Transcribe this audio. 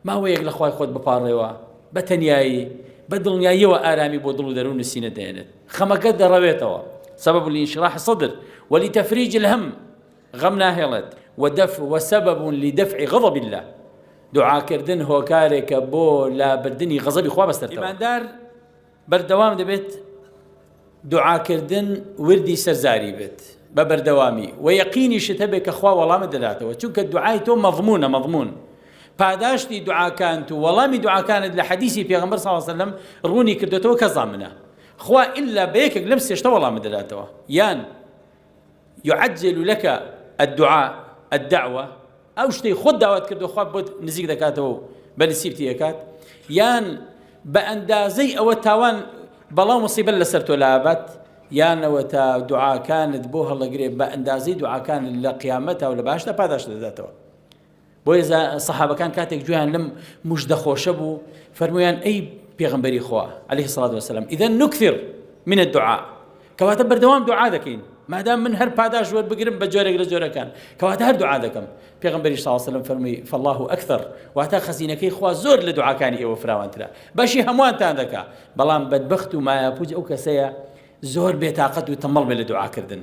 ماوەیەک لە خوای خۆت بپاڕێەوە بە تەنیایی بە دڵنیاییەوە ئارامی بۆ دڵ و دەروون و سینە دێنێت خەمەکەت دەڕەوێتەوە سبب لانشراح الصدر ولتفريج الهم غم ناهێڵێت وسبب لدفع غضب الله دعاکردن هۆکارێکە بۆ لابردنی غەزەبی خوا بەسەرتەوە ئیماندار بەردەوام دەبێت دعاکردن وردی سەرزاری بێت بە بەردەوامی و یەقینیشت هەبێت کە خوا وەڵامت دەداتەوە چونکە دوعای تۆ مەضمون پاداشتی دوعاکانت و وەڵامی دوعاکانت لە حەدیسی پێغەمبەر صلی الله علیه و سلم ڕوونی کردوێتەوە کە زامنە خوا إلا بيكك لمس يشتوى الله مدلاتوا يان يعجل لك الدعوة أو شتي خد دعوات كردو خواب بود نزيق دكاتو بل سيبتي يكات يان بأندازي أو التاوان بلا مصيبة لسرتو لابات يان أو دعاء كانت بوها الله قريب بأندازي دعاء كان لقيامتها ولا باشتا باداش لذاتوا بو إذا الصحابة كان كاتك جوهان لم مجدخو شبو فرمويان أي بيغمبري خوا عليه الصلاة والسلام إذا نكثر من الدعاء كواتب بردوام دعاء ذكين ما دام من هر باداش ور بقرب بجورك لجورك كان كواتب هر دعاء ذكم بيغمبري صلى الله عليه وسلم فرمي فالله أكثر واتا خزينك خوا زور لدعاء كان إيوه فراوان ترى باشي هموان تان ذكا بلان بدبخت ما يفوز أو كسيا زور بيتاقت وتمل من الدعاء كردن